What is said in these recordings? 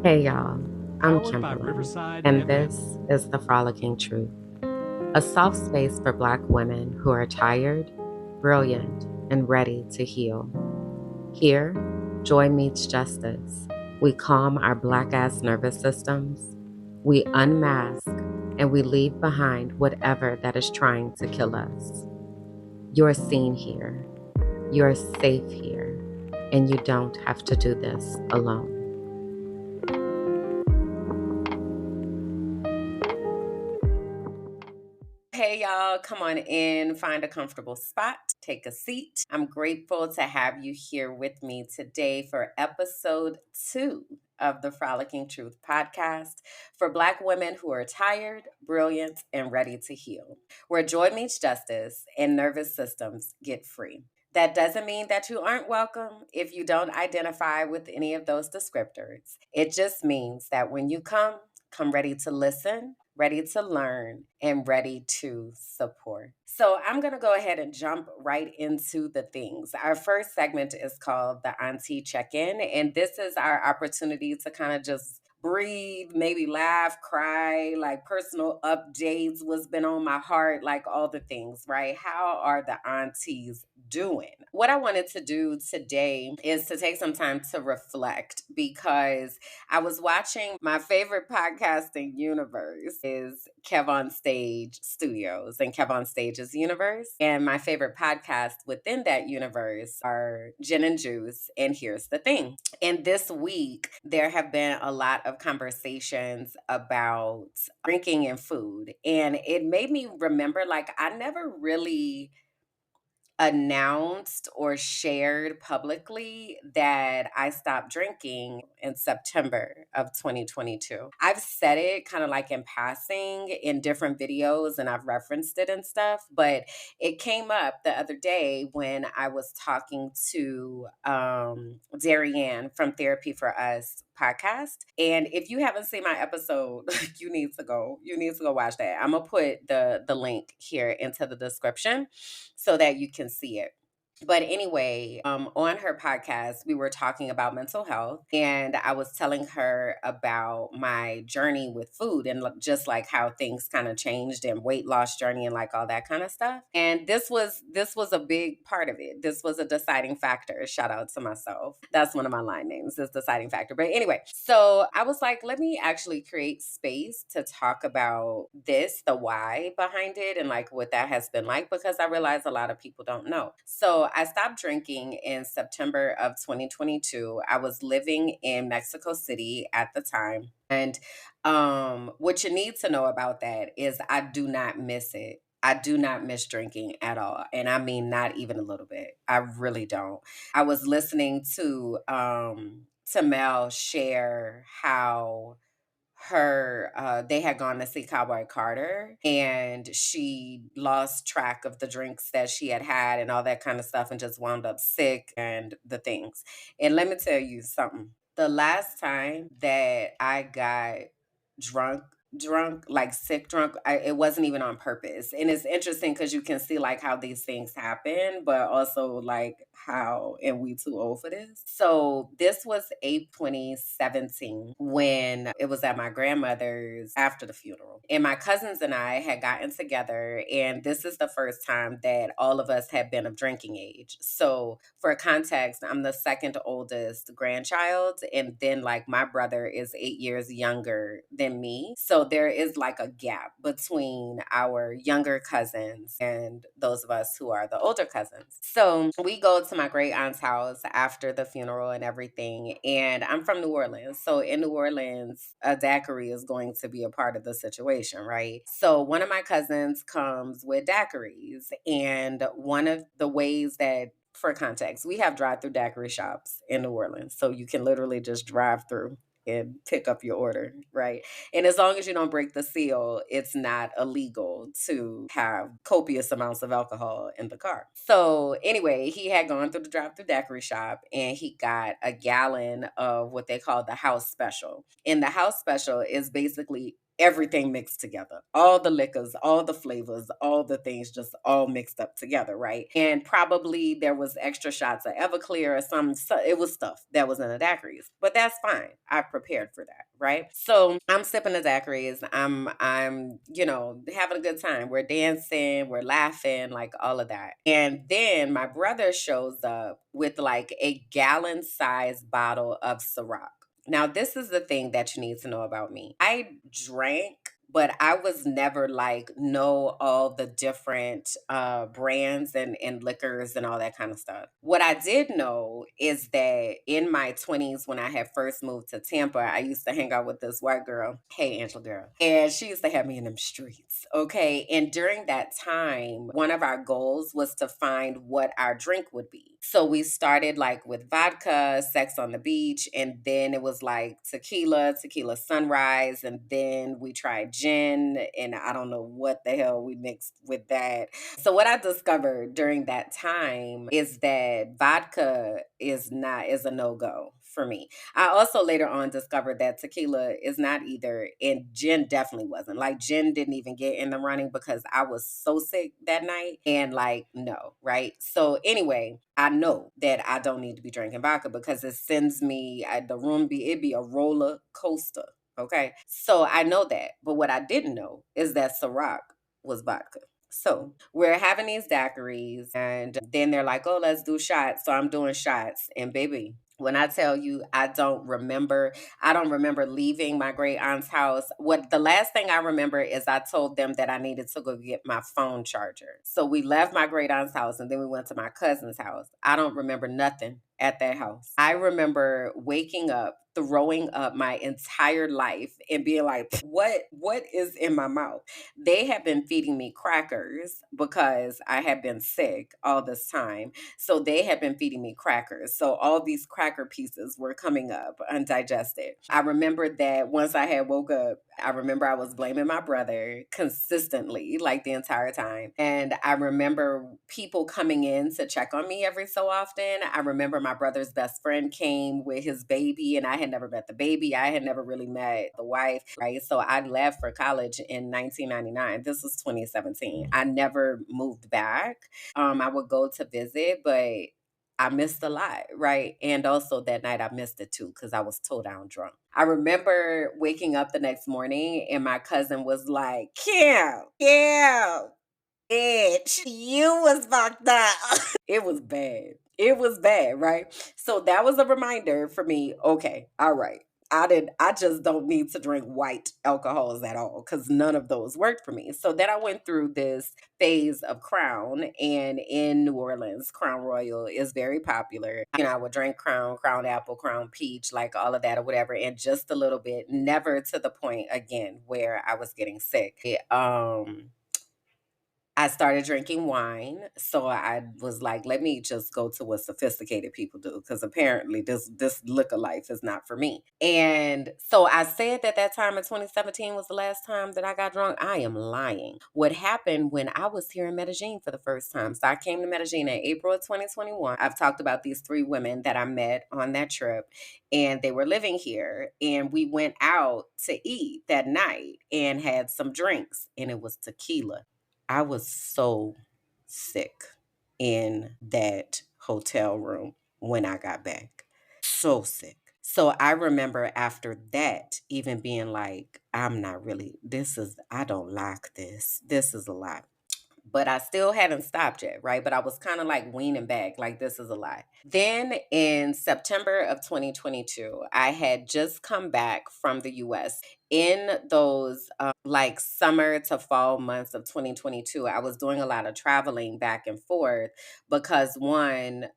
Hey y'all, I'm Powered by Kimberland, Riverside and FM. this is the Frolicking Truth, a soft space for Black women who are tired, brilliant, and ready to heal. Here, joy meets justice. We calm our Black ass nervous systems, we unmask, and we leave behind whatever that is trying to kill us. You're seen here, you're safe here, and you don't have to do this alone. Hey, y'all, come on in, find a comfortable spot, take a seat. I'm grateful to have you here with me today for episode 2 of the Frolicking Truth podcast for Black women who are tired, brilliant, and ready to heal, where joy meets justice and nervous systems get free. That doesn't mean that you aren't welcome if you don't identify with any of those descriptors. It just means that when you come ready to listen, ready to learn, and ready to support. So I'm going to go ahead and jump right into the things. Our first segment is called the Auntie Check-In, and this is our opportunity to kind of just breathe, maybe laugh, cry, like personal updates, what's been on my heart, like all the things, right? How are the aunties doing? What I wanted to do today is to take some time to reflect because I was watching my favorite podcasting universe is Kev on Stage Studios and Kev on Stage's universe. And my favorite podcast within that universe are Gin and Juice and Here's the Thing. And this week, there have been a lot of conversations about drinking and food. And it made me remember, like, I never really announced or shared publicly that I stopped drinking in September of 2022. I've said it kind of like in passing in different videos and I've referenced it and stuff, but it came up the other day when I was talking to Darianne from Therapy for Us podcast. And if you haven't seen my episode, you need to go watch that. I'm gonna put the link here into the description so that you can see it. But anyway, on her podcast, we were talking about mental health, and I was telling her about my journey with food and just like how things kind of changed and weight loss journey and like all that kind of stuff. And this was a big part of it. This was a deciding factor. Shout out to myself. That's one of my line names, this deciding factor. But anyway, so I was like, let me actually create space to talk about this, the why behind it, and like what that has been like, because I realize a lot of people don't know. So I stopped drinking in September of 2022. I was living in Mexico City at the time. And what you need to know about that is I do not miss it. I do not miss drinking at all. And I mean, not even a little bit. I really don't. I was listening to Mel share how they had gone to see Cowboy Carter and she lost track of the drinks that she had had and all that kind of stuff and just wound up sick and the things. And let me tell you something. The last time that I got drunk like sick drunk, it wasn't even on purpose. And it's interesting because you can see like how these things happen, but also like how, and we too old for this. So this was April 2017 when it was at my grandmother's after the funeral. And my cousins and I had gotten together, and this is the first time that all of us had been of drinking age. So for context, I'm the second oldest grandchild, and then like my brother is 8 years younger than me. So there is like a gap between our younger cousins and those of us who are the older cousins. So we go to my great aunt's house after the funeral and everything. And I'm from New Orleans. So in New Orleans, a daiquiri is going to be a part of the situation, right? So one of my cousins comes with daiquiris. And one of the ways that, for context, we have drive-through daiquiri shops in New Orleans. So you can literally just drive through and pick up your order, right? And as long as you don't break the seal, it's not illegal to have copious amounts of alcohol in the car. So anyway, he had gone through the drive-through daiquiri shop and he got a gallon of what they call the house special. And the house special is basically everything mixed together. All the liquors, all the flavors, all the things just all mixed up together, right? And probably there was extra shots of Everclear or some, so it was stuff that was in the daiquiris. But that's fine. I prepared for that, right? So I'm sipping the daiquiris. I'm, having a good time. We're dancing, we're laughing, like all of that. And then my brother shows up with like a gallon sized bottle of Ciroc. Now, this is the thing that you need to know about me. I drank, but I was never like know all the different brands and liquors and all that kind of stuff. What I did know is that in my 20s, when I had first moved to Tampa, I used to hang out with this white girl. Hey, Angela girl. And she used to have me in them streets. Okay. And during that time, one of our goals was to find what our drink would be. So we started like with vodka, sex on the beach, and then it was like tequila sunrise, and then we tried gin, and I don't know what the hell we mixed with that. So what I discovered during that time is that vodka is a no-go for me. I also later on discovered that tequila is not either, and gin definitely wasn't. Like gin didn't even get in the running because I was so sick that night, and like no, right? So anyway, I know that I don't need to be drinking vodka because it sends me the room it'd be a roller coaster. Okay, so I know that, but what I didn't know is that Ciroc was vodka. So we're having these daiquiris, and then they're like, "Oh, let's do shots." So I'm doing shots, and baby, when I tell you, I don't remember leaving my great aunt's house. What the last thing I remember is I told them that I needed to go get my phone charger. So we left my great aunt's house and then we went to my cousin's house. I don't remember nothing at that house. I remember waking up, throwing up my entire life and being like, what is in my mouth? They have been feeding me crackers because I have been sick all this time. So they had been feeding me crackers. So all these cracker pieces were coming up undigested. I remember that once I had woke up, I remember I was blaming my brother consistently, like the entire time. And I remember people coming in to check on me every so often. I remember my brother's best friend came with his baby, and I had never met the baby. I had never really met the wife, right? So I left for college in 1999. This was 2017. I never moved back. I would go to visit, but I missed a lot, right? And also that night I missed it too because I was toe down drunk. I remember waking up the next morning and my cousin was like, Kim, bitch, you was fucked up. It was bad. It was bad, right? So that was a reminder for me. Okay, all right. I just don't need to drink white alcohols at all because none of those worked for me. So then I went through this phase of Crown, and in New Orleans, Crown Royal is very popular. I would drink Crown, Crown Apple, Crown Peach, like all of that or whatever, and just a little bit, never to the point again where I was getting sick. I started drinking wine, so I was like, let me just go to what sophisticated people do because apparently this liquor life is not for me. And so I said that time in 2017 was the last time that I got drunk. I am lying. What happened when I was here in Medellin for the first time? So I came to Medellin in April of 2021. I've talked about these three women that I met on that trip, and they were living here, and we went out to eat that night and had some drinks, and it was tequila. I was so sick in that hotel room when I got back. So sick. So I remember after that even being like, I don't like this. This is a lot. But I still hadn't stopped yet, right? But I was kind of like weaning back, like this is a lot. Then in September of 2022, I had just come back from the US. In those like summer to fall months of 2022, I was doing a lot of traveling back and forth because one,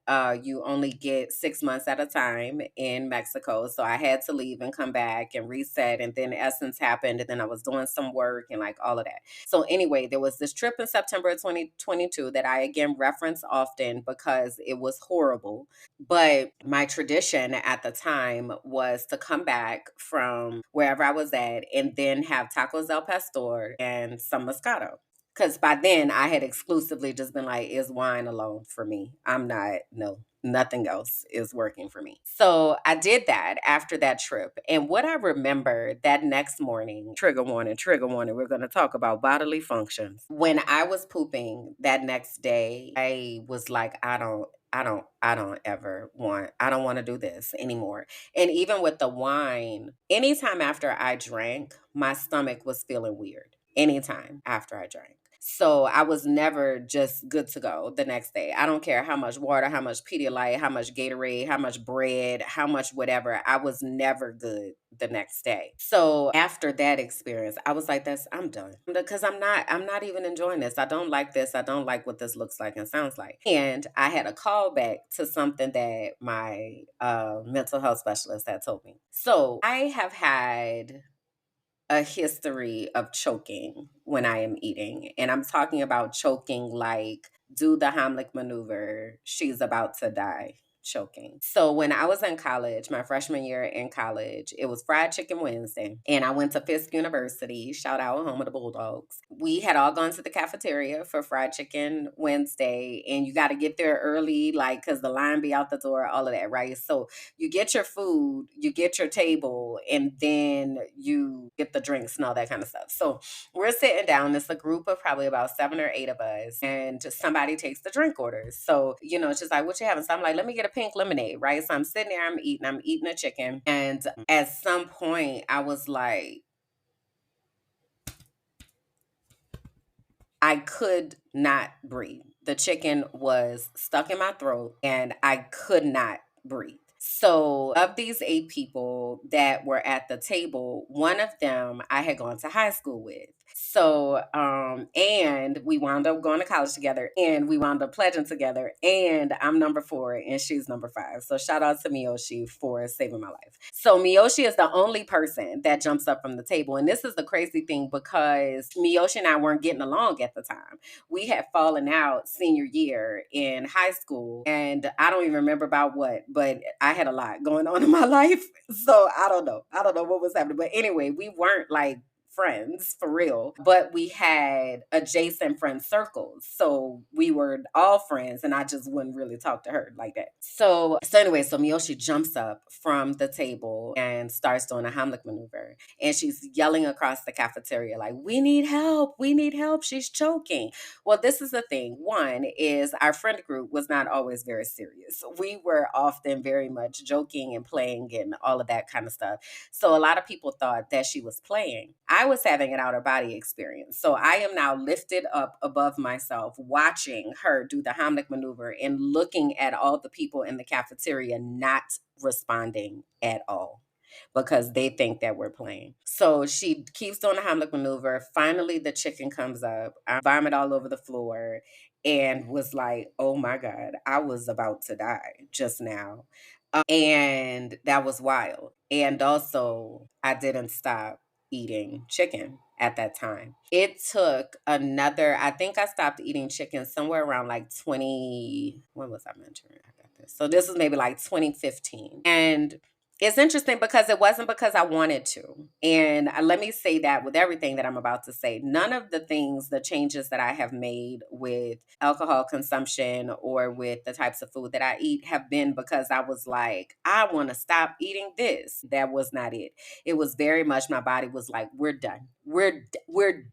you only get 6 months at a time in Mexico. So I had to leave and come back and reset. And then Essence happened. And then I was doing some work and like all of that. So anyway, there was this trip in September of 2022 that I again reference often because it was horrible. But my tradition at the time was to come back from wherever I was at and then have tacos al pastor and some moscato. Because by then I had exclusively just been like, is wine alone for me? I'm not, no. nothing else is working for me. So I did that after that trip. And what I remember that next morning, trigger warning, we're going to talk about bodily functions. When I was pooping that next day, I was like, I don't want to do this anymore. And even with the wine, anytime after I drank, my stomach was feeling weird. Anytime after I drank. So I was never just good to go the next day. I don't care how much water, how much Pedialyte, how much Gatorade, how much bread, how much whatever. I was never good the next day. So after that experience, I was like, I'm done. Because I'm not even enjoying this. I don't like this. I don't like what this looks like and sounds like. And I had a callback to something that my mental health specialist had told me. So I have had a history of choking when I am eating. And I'm talking about choking like do the Heimlich maneuver, she's about to die choking. So when I was in college, my freshman year in college, it was Fried Chicken Wednesday. And I went to Fisk University, shout out, home of the Bulldogs. We had all gone to the cafeteria for Fried Chicken Wednesday. And you got to get there early, like, because the line be out the door, all of that, right? So you get your food, you get your table, and then you get the drinks and all that kind of stuff. So we're sitting down. It's a group of probably about 7 or 8 of us, and somebody takes the drink orders. So, it's just like, what you having? So I'm like, let me get a pink lemonade, right? So I'm sitting there, I'm eating a chicken. And at some point, I was like, I could not breathe. The chicken was stuck in my throat and I could not breathe. So, of these 8 people that were at the table, one of them I had gone to high school with. So, and we wound up going to college together and we wound up pledging together. And I'm number 4 and she's number 5. So, shout out to Miyoshi for saving my life. So, Miyoshi is the only person that jumps up from the table. And this is the crazy thing because Miyoshi and I weren't getting along at the time. We had fallen out senior year in high school. And I don't even remember about what, but I had a lot going on in my life. So I don't know. I don't know what was happening. But anyway, we weren't like friends for real, but we had adjacent friend circles. So we were all friends and I just wouldn't really talk to her like that. So anyway, so Miyoshi jumps up from the table and starts doing a Heimlich maneuver. And she's yelling across the cafeteria like, we need help. We need help. She's choking. Well, this is the thing. One is our friend group was not always very serious. We were often very much joking and playing and all of that kind of stuff. So a lot of people thought that she was playing. I was having an outer body experience. So I am now lifted up above myself, watching her do the Heimlich maneuver and looking at all the people in the cafeteria not responding at all because they think that we're playing. So she keeps doing the Heimlich maneuver. Finally, the chicken comes up. I vomit all over the floor and was like, oh my God, I was about to die just now. And that was wild. And also, I didn't stop eating chicken at that time. It took another, I think I stopped eating chicken somewhere around like 20, when was I mentioning I got this? So this was maybe like 2015. And it's interesting because it wasn't because I wanted to. And let me say that with everything that I'm about to say, none of the things, the changes that I have made with alcohol consumption or with the types of food that I eat have been because I was like, I want to stop eating this. That was not it. It was very much my body was like, we're done. We're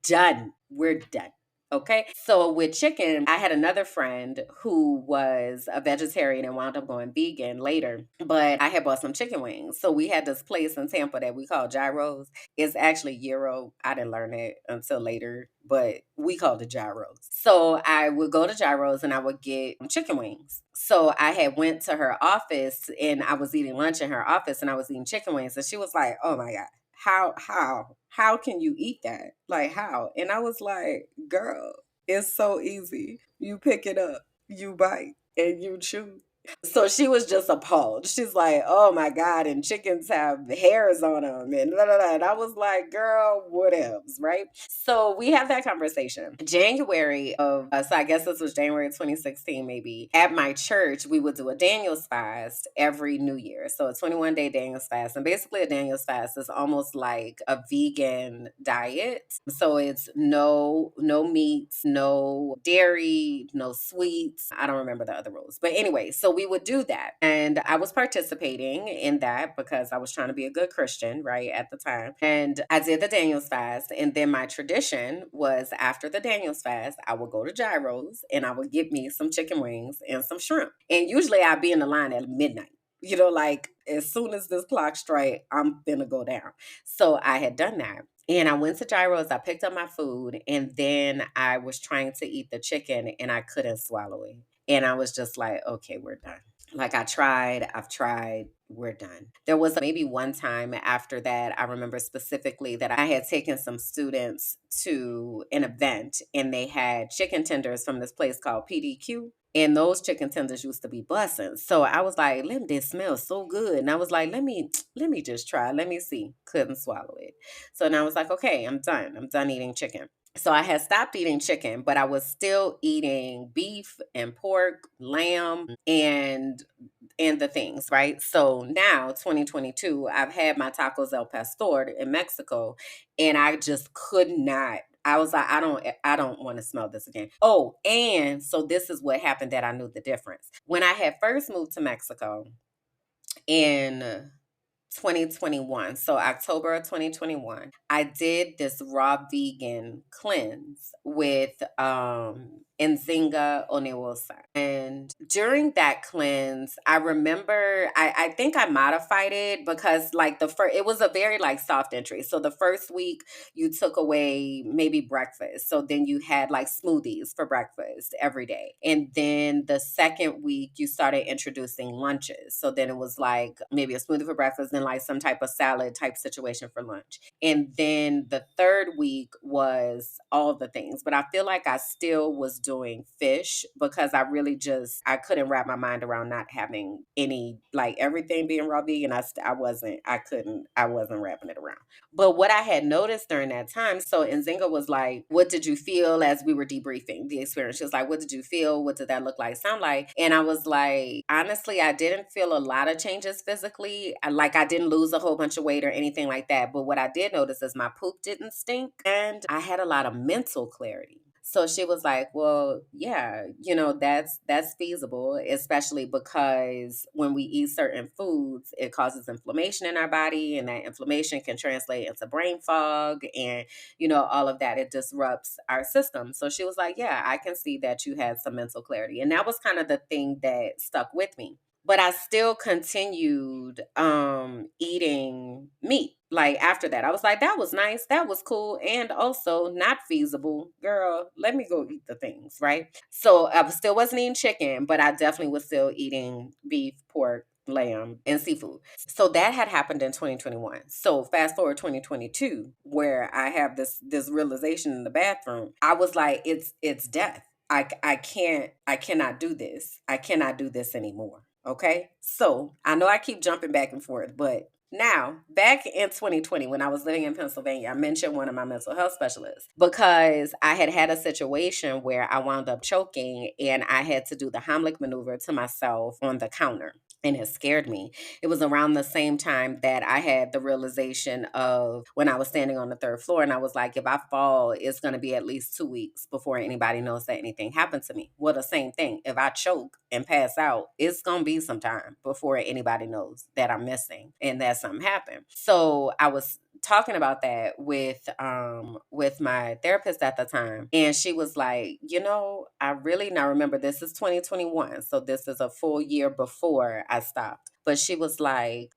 done. We're done. Okay. So with chicken, I had another friend who was a vegetarian and wound up going vegan later, but I had bought some chicken wings. So we had this place in Tampa that we call Gyros. It's actually gyro. I didn't learn it until later, but we called it Gyros. So I would go to Gyros and I would get chicken wings. So I had went to her office and I was eating lunch in her office and I was eating chicken wings. And she was like, oh my God. How can you eat that? Like how? And I was like, girl, it's so easy. You pick it up, you bite, and you chew. So she was just appalled. She's like, oh my God, and chickens have hairs on them and da, da, da. And I was like, girl, whatevs, right? So we have that conversation. January of, so I guess this was January 2016 maybe, at my church, we would do a Daniel's fast every New Year. So a 21-day Daniel's fast. And basically a Daniel's fast is almost like a vegan diet. So it's no meats, no dairy, no sweets. I don't remember the other rules. But anyway, so So we would do that. And I was participating in that because I was trying to be a good Christian, right, at the time. And I did the Daniel's fast. And then my tradition was after the Daniel's fast, I would go to Gyro's and I would get me some chicken wings and some shrimp. And usually I'd be in the line at midnight. Like as soon as this clock strike, I'm gonna go down. So I had done that. And I went to Gyro's, I picked up my food, and then I was trying to eat the chicken and I couldn't swallow it. And I was just like, okay, we're done. Like I've tried, we're done. There was maybe one time after that, I remember specifically that I had taken some students to an event and they had chicken tenders from this place called PDQ. And those chicken tenders used to be bussin'. So I was like, this smells so good. And I was like, let me just try. Let me see. Couldn't swallow it. So then I was like, okay, I'm done. I'm done eating chicken. So I had stopped eating chicken, but I was still eating beef and pork, lamb, and the things, right? So now 2022, I've had my tacos al pastor in Mexico and I just could not. I was like, I don't want to smell this again. Oh, and so this is what happened that I knew the difference. When I had first moved to Mexico in 2021. So October of 2021, I did this raw vegan cleanse with Nzinga Onewosa. And during that cleanse, I remember I think I modified it because like the first it was a very like soft entry. So the first week you took away maybe breakfast. So then you had like smoothies for breakfast every day. And then the second week you started introducing lunches. So then it was like maybe a smoothie for breakfast and like some type of salad type situation for lunch. And then the third week was all the things. But I feel like I still was doing fish because I really just I couldn't wrap my mind around not having any like everything being raw vegan. I wasn't wrapping it around. But what I had noticed during that time, so Nzinga was like, what did you feel as we were debriefing the experience? She was like, what did you feel? What did that look like, sound like? And I was like, honestly, I didn't feel a lot of changes physically. I didn't lose a whole bunch of weight or anything like that. But what I did notice is my poop didn't stink and I had a lot of mental clarity. So she was like, well, yeah, that's feasible, especially because when we eat certain foods, it causes inflammation in our body and that inflammation can translate into brain fog and, all of that. It disrupts our system. So she was like, yeah, I can see that you had some mental clarity. And that was kind of the thing that stuck with me. But I still continued eating meat. Like after that, I was like, that was nice. That was cool. And also not feasible. Girl, let me go eat the things, right? So I still wasn't eating chicken, but I definitely was still eating beef, pork, lamb, and seafood. So that had happened in 2021. So fast forward 2022, where I have this realization in the bathroom. I was like, it's death. I cannot do this. I cannot do this anymore. Okay. So I know I keep jumping back and forth, but now, back in 2020, when I was living in Pennsylvania, I mentioned one of my mental health specialists because I had a situation where I wound up choking and I had to do the Heimlich maneuver to myself on the counter. And it scared me. It was around the same time that I had the realization of when I was standing on the third floor and I was like, if I fall, it's going to be at least 2 weeks before anybody knows that anything happened to me. Well, the same thing. If I choke and pass out, it's going to be some time before anybody knows that I'm missing and that something happened. So I was talking about that with my therapist at the time, and she was like, I really now remember this is 2021, so this is a full year before I stopped. But she was like,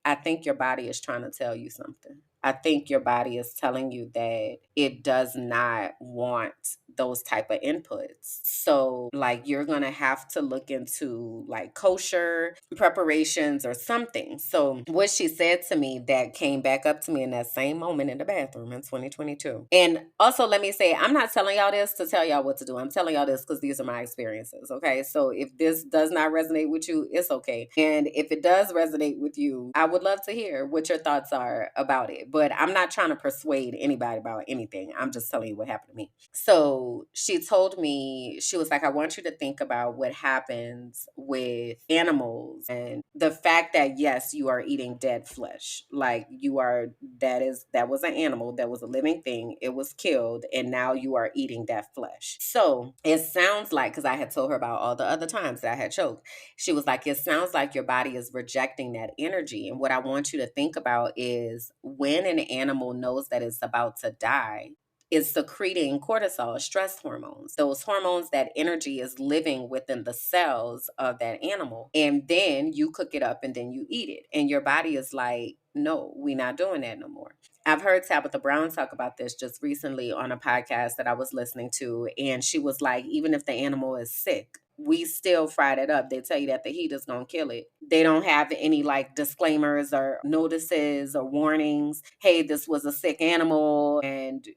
I think your body is trying to tell you something. I think your body is telling you that it does not want those type of inputs. So like you're going to have to look into like kosher preparations or something. So what she said to me that came back up to me in that same moment in the bathroom in 2022. And also let me say, I'm not telling y'all this to tell y'all what to do. I'm telling y'all this because these are my experiences. Okay. So if this does not resonate with you, it's okay. And if it does resonate with you, I would love to hear what your thoughts are about it. But I'm not trying to persuade anybody about anything. I'm just telling you what happened to me. So So she told me, she was like, I want you to think about what happens with animals and the fact that, yes, you are eating dead flesh. Like you are, that was an animal, that was a living thing. It was killed, and now you are eating that flesh. So it sounds like, because I had told her about all the other times that I had choked, she was like, it sounds like your body is rejecting that energy. And what I want you to think about is when an animal knows that it's about to die, is secreting cortisol, stress hormones, those hormones, that energy is living within the cells of that animal. And then you cook it up and then you eat it. And your body is like, no, we're not doing that no more. I've heard Tabitha Brown talk about this just recently on a podcast that I was listening to. And she was like, even if the animal is sick, we still fried it up. They tell you that the heat is going to kill it. They don't have any like disclaimers or notices or warnings. Hey, this was a sick animal. And,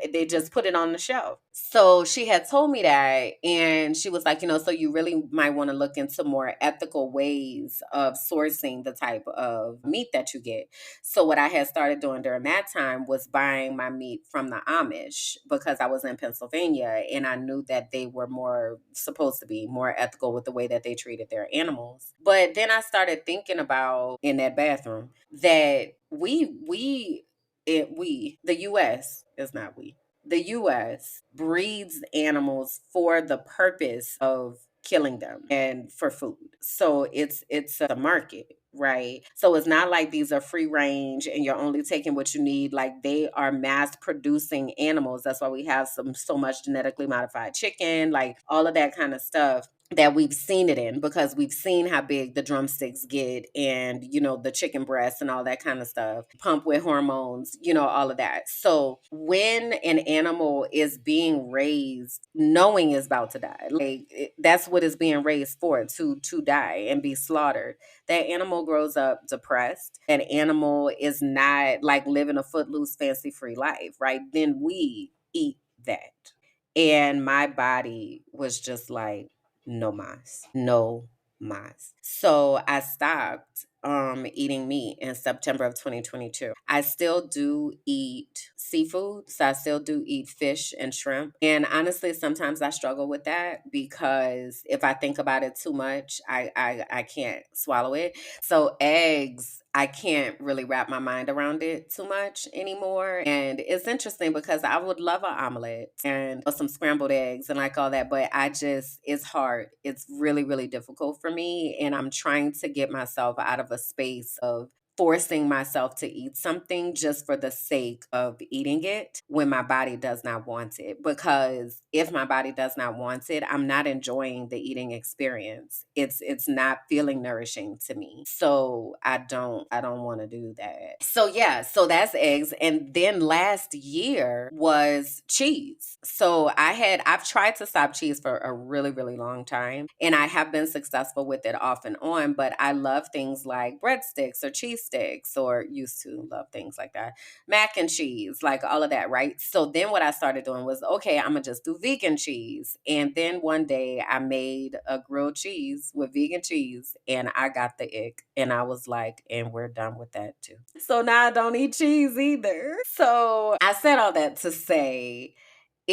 they just put it on the shelf. So she had told me that. And she was like, so you really might want to look into more ethical ways of sourcing the type of meat that you get. So what I had started doing during that time was buying my meat from the Amish, because I was in Pennsylvania and I knew that they were more supposed to be more ethical with the way that they treated their animals. But then I started thinking about, in that bathroom, that the US is not we. The US breeds animals for the purpose of killing them and for food. So it's a market, right? So it's not like these are free range and you're only taking what you need. Like they are mass producing animals. That's why we have so much genetically modified chicken, like all of that kind of stuff that we've seen it in, because we've seen how big the drumsticks get, and the chicken breasts and all that kind of stuff, pump with hormones, all of that. So when an animal is being raised knowing it's about to die, like that's what it's being raised for, to die and be slaughtered, that animal grows up depressed. That animal is not like living a footloose fancy free life, right? Then we eat that. And my body was just like, no mas, no mas. So I stopped eating meat in September of 2022. I still do eat seafood, so I still do eat fish and shrimp. And honestly, sometimes I struggle with that, because if I think about it too much, I can't swallow it. So eggs, I can't really wrap my mind around it too much anymore. And it's interesting because I would love an omelet and some scrambled eggs and like all that, but it's hard. It's really, really difficult for me. And I'm trying to get myself out of a space of forcing myself to eat something just for the sake of eating it when my body does not want it. Because if my body does not want it, I'm not enjoying the eating experience. It's not feeling nourishing to me. So I don't want to do that. So yeah, so that's eggs. And then last year was cheese. So I've tried to stop cheese for a really, really long time. And I have been successful with it off and on, but I love things like breadsticks or cheese sticks, or used to love things like that. Mac and cheese, like all of that, right? So then what I started doing was, okay, I'm gonna just do vegan cheese. And then one day I made a grilled cheese with vegan cheese and I got the ick. And I was like, and we're done with that too. So now I don't eat cheese either. So I said all that to say,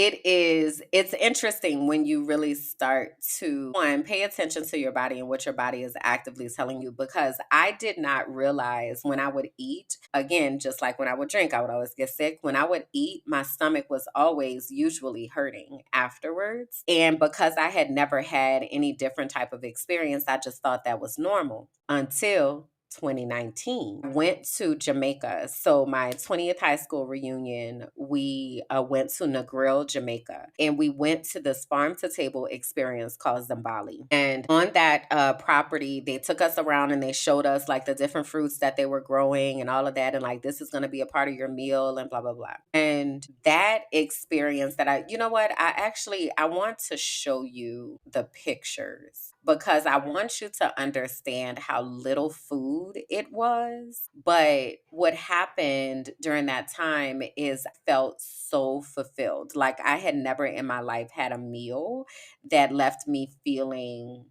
it's interesting when you really start to, one, pay attention to your body and what your body is actively telling you, because I did not realize when I would eat, again, just like when I would drink, I would always get sick. When I would eat, my stomach was always usually hurting afterwards. And because I had never had any different type of experience, I just thought that was normal until 2019. Went to Jamaica. So my 20th high school reunion, we went to Negril, Jamaica, and we went to this farm to table experience called Zambali. And on that property, they took us around and they showed us like the different fruits that they were growing and all of that, and like, this is going to be a part of your meal and blah blah blah. And that experience, that you know what, I want to show you the pictures, because I want you to understand how little food it was. But what happened during that time is I felt so fulfilled. Like I had never in my life had a meal that left me feeling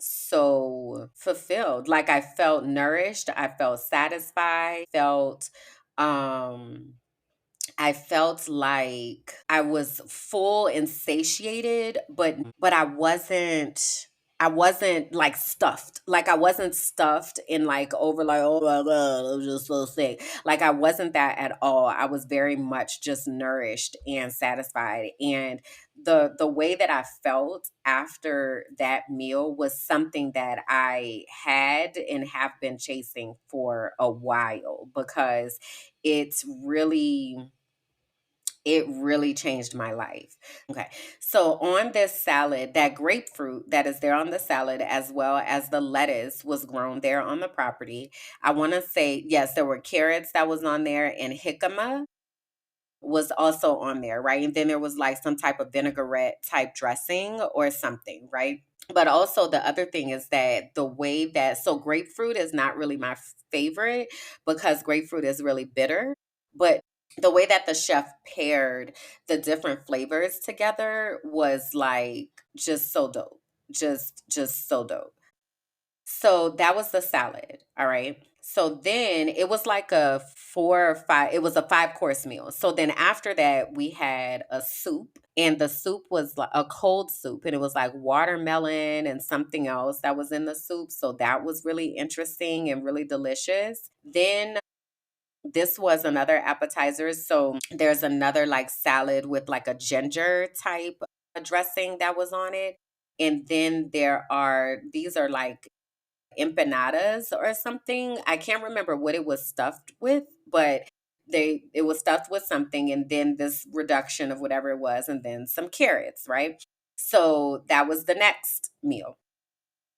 so fulfilled. Like I felt nourished, I felt satisfied, felt um I felt like I was full and satiated, but I wasn't like stuffed. Like I wasn't stuffed and like over like, oh my God, I'm just so sick. Like I wasn't that at all. I was very much just nourished and satisfied. And the way that I felt after that meal was something that I had and have been chasing for a while, because it's really it really changed my life. Okay. So on this salad, that grapefruit that is there on the salad, as well as the lettuce, was grown there on the property. I want to say, yes, there were carrots that was on there, and jicama was also on there, right? And then there was like some type of vinaigrette type dressing or something, right? But also the other thing is that the way that, so grapefruit is not really my favorite, because grapefruit is really bitter. But the way that the chef paired the different flavors together was like just so dope. Just so dope. So that was the salad. All right. So then it was like a 4 or 5, it was a 5 course meal. So then after that, we had a soup, and the soup was like a cold soup, and it was like watermelon and something else that was in the soup. So that was really interesting and really delicious. Then this was another appetizer. So there's another like salad with like a ginger type dressing that was on it. And then these are like empanadas or something. I can't remember what it was stuffed with, but it was stuffed with something, and then this reduction of whatever it was, and then some carrots, right? So that was the next meal.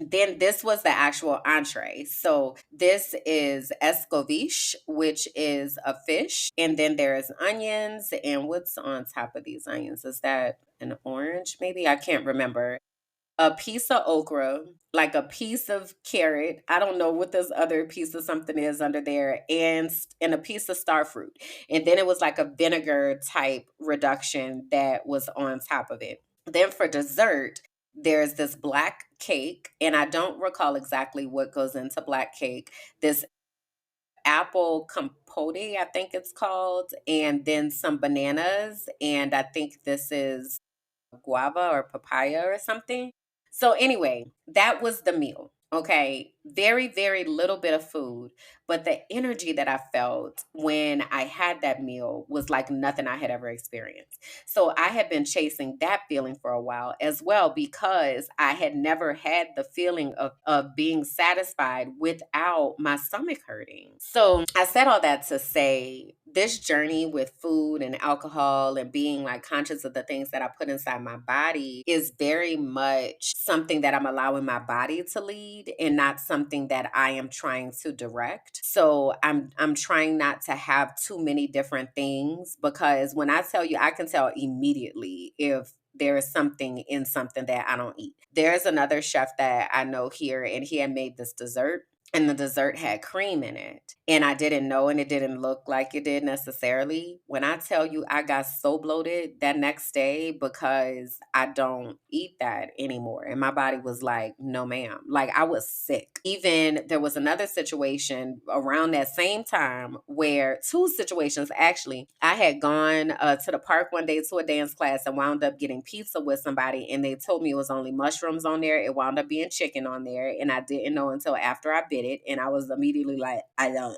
Then this was the actual entree. So this is escoviche, which is a fish, and then there's onions. And what's on top of these onions? Is that an orange? Maybe I can't remember. A piece of okra, like a piece of carrot. I don't know what this other piece of something is under there, and a piece of star fruit. And then it was like a vinegar type reduction that was on top of it. Then for dessert, there's this black cake, and I don't recall exactly what goes into black cake. This apple compote, I think it's called, and then some bananas, and I think this is guava or papaya or something. So anyway, that was the meal. Okay, very very little bit of food, but the energy that I felt when I had that meal was like nothing I had ever experienced. So I had been chasing that feeling for a while as well, because I had never had the feeling of being satisfied without my stomach hurting. So I said all that to say this journey with food and alcohol and being like conscious of the things that I put inside my body is very much something that I'm allowing my body to lead, and not something that I am trying to direct. So I'm trying not to have too many different things, because when I tell you, I can tell immediately if there is something in something that I don't eat. There's another chef that I know here, and he had made this dessert, and the dessert had cream in it. And I didn't know, and it didn't look like it did necessarily. When I tell you, I got so bloated that next day, because I don't eat that anymore. And my body was like, no, ma'am. Like I was sick. Even there was another situation around that same time, where two situations actually. I had gone to the park one day to a dance class and wound up getting pizza with somebody, and they told me it was only mushrooms on there. It wound up being chicken on there, and I didn't know until after I bit it, and I was immediately like, I don't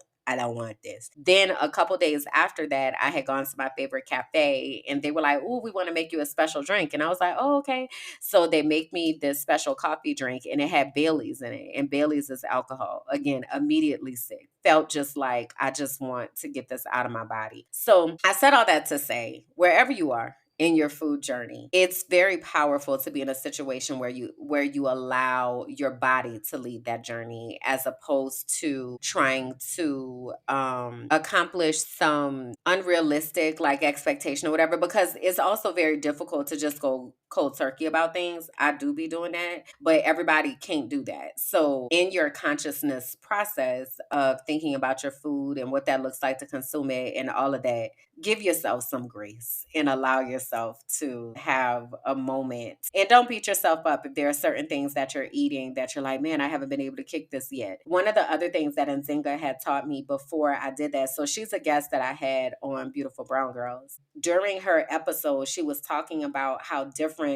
want this. Then a couple days after that, I had gone to my favorite cafe, and they were like, "Oh, we want to make you a special drink." And I was like, "Oh, okay." So they make me this special coffee drink, and it had Bailey's in it. And Bailey's is alcohol. Again, immediately sick. Felt just like I just want to get this out of my body. So I said all that to say, wherever you are in your food journey, it's very powerful to be in a situation where you allow your body to lead that journey, as opposed to trying to accomplish some unrealistic like expectation or whatever, because it's also very difficult to just go cold turkey about things. I do be doing that, but everybody can't do that. So in your consciousness process of thinking about your food and what that looks like to consume it and all of that, give yourself some grace and allow yourself yourself to have a moment. And don't beat yourself up if there are certain things that you're eating that you're like, man, I haven't been able to kick this yet. One of the other things that Nzinga had taught me before I did that, so she's a guest that I had on Beautiful Brown Girls. During her episode, she was talking about how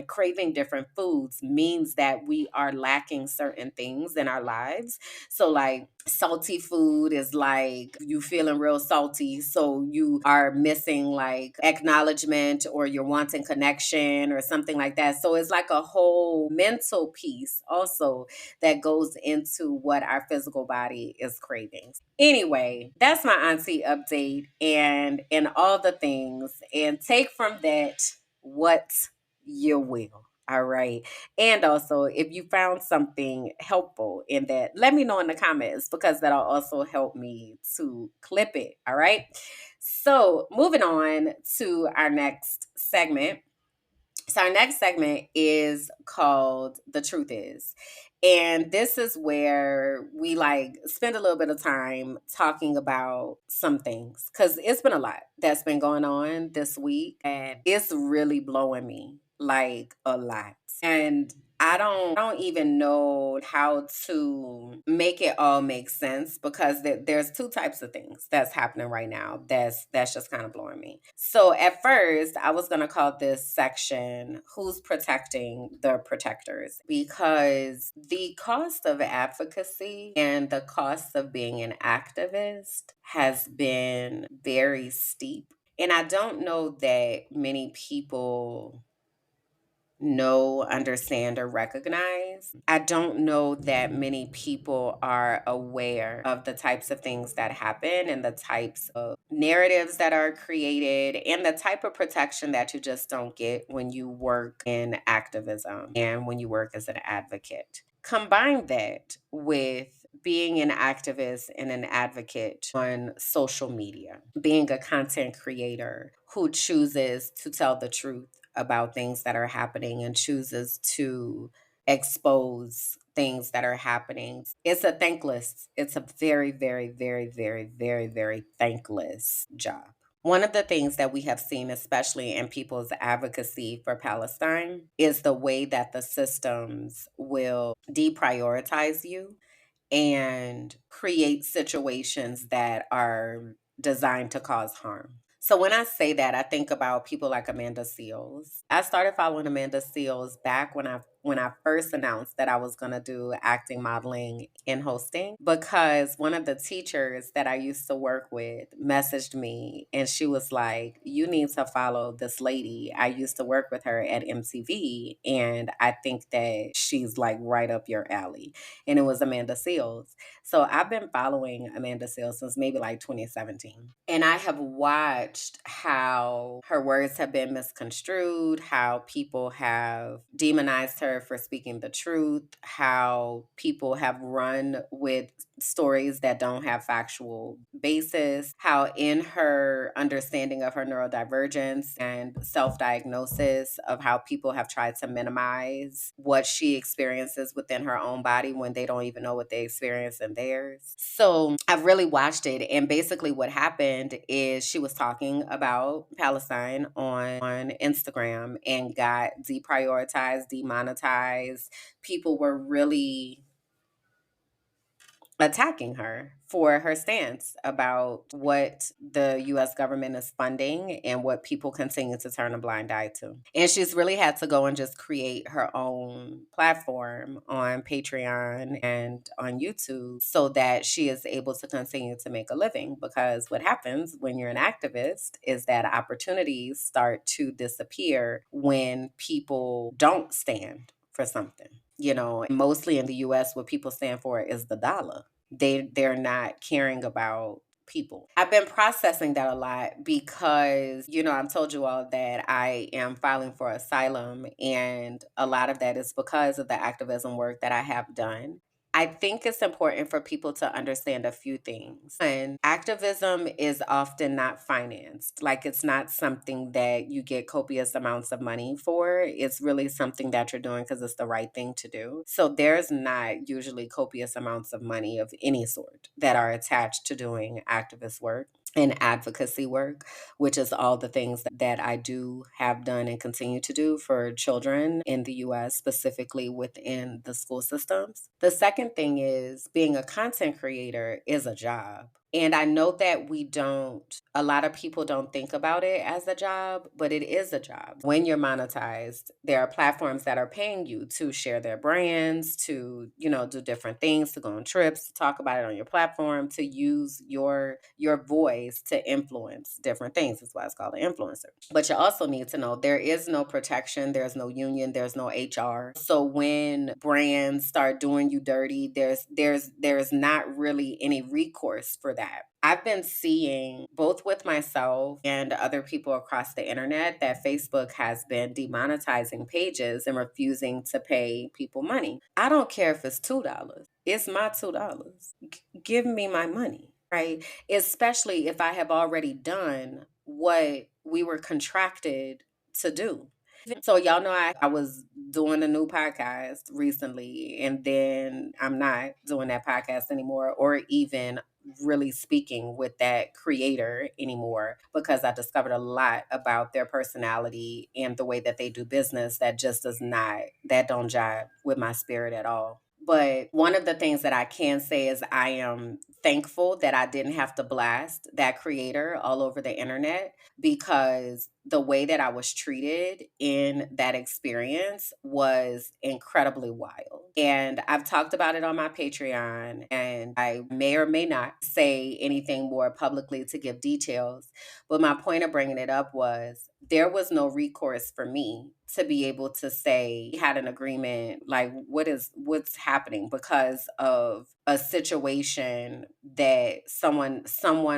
craving different foods means that we are lacking certain things in our lives. So, like, salty food is like you feeling real salty, so you are missing like acknowledgement, or you're wanting connection or something like that. So it's like a whole mental piece also that goes into what our physical body is craving. Anyway, that's my auntie update and all the things, and take from that what you will. All right. And also, if you found something helpful in that, let me know in the comments, because that'll also help me to clip it. All right. So, moving on to our next segment. So, our next segment is called The Truth Is. And this is where we like spend a little bit of time talking about some things, because it's been a lot that's been going on this week, and it's really blowing me like a lot. And I don't even know how to make it all make sense, because there's two types of things that's happening right now that's just kind of blowing me. So at first, I was going to call this section "Who's Protecting the Protectors?" because the cost of advocacy and the cost of being an activist has been very steep. And I don't know that many people know, understand, or recognize. I don't know that many people are aware of the types of things that happen, and the types of narratives that are created, and the type of protection that you just don't get when you work in activism and when you work as an advocate. Combine that with being an activist and an advocate on social media, being a content creator who chooses to tell the truth about things that are happening and chooses to expose things that are happening. It's a thankless, it's a very, very, very, very, very, very thankless job. One of the things that we have seen, especially in people's advocacy for Palestine, is the way that the systems will deprioritize you and create situations that are designed to cause harm. So when I say that, I think about people like Amanda Seales. I started following Amanda Seales back when I first announced that I was going to do acting, modeling, and hosting, because one of the teachers that I used to work with messaged me, and she was like, "You need to follow this lady. I used to work with her at MTV, and I think that she's like right up your alley." And it was Amanda Seales. So I've been following Amanda Seales since maybe like 2017. And I have watched how her words have been misconstrued, how people have demonized her for speaking the truth, how people have run with stories that don't have factual basis, how in her understanding of her neurodivergence and self-diagnosis of how people have tried to minimize what she experiences within her own body when they don't even know what they experience in theirs. So I've really watched it, and basically what happened is she was talking about Palestine on Instagram and got deprioritized, demonetized. People were really attacking her for her stance about what the US government is funding and what people continue to turn a blind eye to. And she's really had to go and just create her own platform on Patreon and on YouTube so that she is able to continue to make a living. Because what happens when you're an activist is that opportunities start to disappear when people don't stand for something. You know, mostly in the US, what people stand for is the dollar. They're not caring about people. I've been processing that a lot because, I've told you all that I am filing for asylum, and a lot of that is because of the activism work that I have done. I think it's important for people to understand a few things. And activism is often not financed. Like, it's not something that you get copious amounts of money for. It's really something that you're doing because it's the right thing to do. So there's not usually copious amounts of money of any sort that are attached to doing activist work and advocacy work, which is all the things that I do have done and continue to do for children in the US, specifically within the school systems. The second thing is being a content creator is a job. And I know that a lot of people don't think about it as a job, but it is a job. When you're monetized, there are platforms that are paying you to share their brands, to, do different things, to go on trips, to talk about it on your platform, to use your voice to influence different things. That's why it's called an influencer. But you also need to know there is no protection, there's no union, there's no HR. So when brands start doing you dirty, there's not really any recourse for that. I've been seeing both with myself and other people across the internet that Facebook has been demonetizing pages and refusing to pay people money. I don't care if it's $2. It's my $2. Give me my money, right? Especially if I have already done what we were contracted to do. So y'all know I was doing a new podcast recently, and then I'm not doing that podcast anymore, or even really speaking with that creator anymore, because I discovered a lot about their personality and the way that they do business that don't jive with my spirit at all. But one of the things that I can say is I am thankful that I didn't have to blast that creator all over the internet, because the way that I was treated in that experience was incredibly wild. And I've talked about it on my Patreon, and I may or may not say anything more publicly to give details. But my point of bringing it up was there was no recourse for me to be able to say had an agreement, like what's happening, because of a situation that someone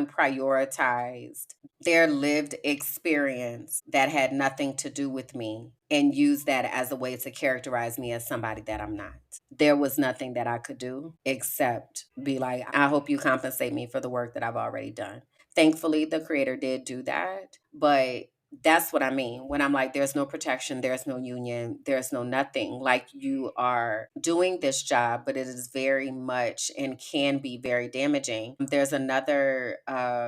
prioritized their lived experience that had nothing to do with me and used that as a way to characterize me as somebody that I'm not. There was nothing that I could do except be like, I hope you compensate me for the work that I've already done. Thankfully, the creator did do that, but that's what I mean when I'm like, there's no protection, there's no union, there's no nothing. Like, you are doing this job, but it is very much and can be very damaging. There's another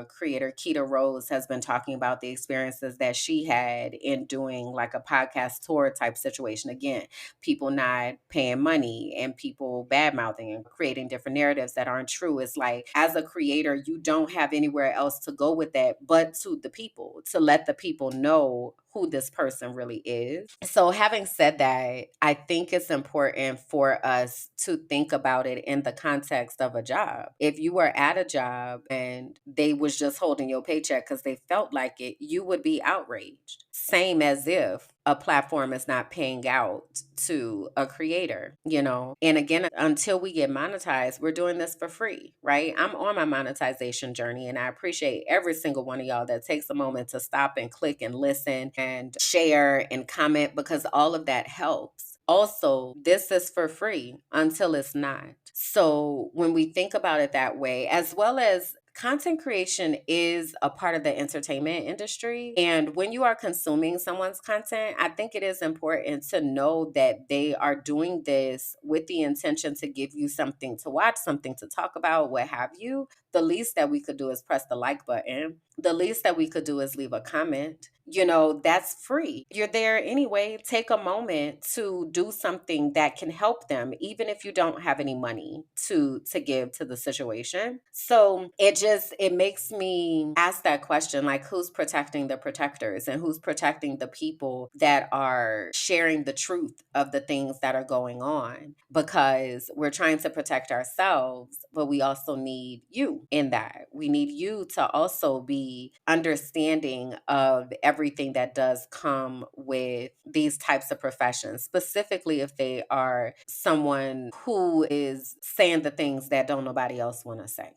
creator, Keita Rose, has been talking about the experiences that she had in doing like a podcast tour type situation. Again, people not paying money and people bad mouthing and creating different narratives that aren't true. It's like, as a creator, you don't have anywhere else to go with that but to the people, to let the people know who this person really is. So having said that, I think it's important for us to think about it in the context of a job. If you were at a job and they was just holding your paycheck because they felt like it, you would be outraged. Same as if a platform is not paying out to a creator, And again, until we get monetized, we're doing this for free, right? I'm on my monetization journey, and I appreciate every single one of y'all that takes a moment to stop and click and listen and share and comment, because all of that helps. Also, this is for free until it's not. So when we think about it that way, as well as content creation is a part of the entertainment industry. And when you are consuming someone's content, I think it is important to know that they are doing this with the intention to give you something to watch, something to talk about, what have you. The least that we could do is press the like button. The least that we could do is leave a comment. That's free. You're there anyway. Take a moment to do something that can help them, even if you don't have any money to give to the situation. So it makes me ask that question, like, who's protecting the protectors and who's protecting the people that are sharing the truth of the things that are going on? Because we're trying to protect ourselves, but we also need you in that. We need you to also be understanding of everything that does come with these types of professions, specifically if they are someone who is saying the things that don't nobody else want to say.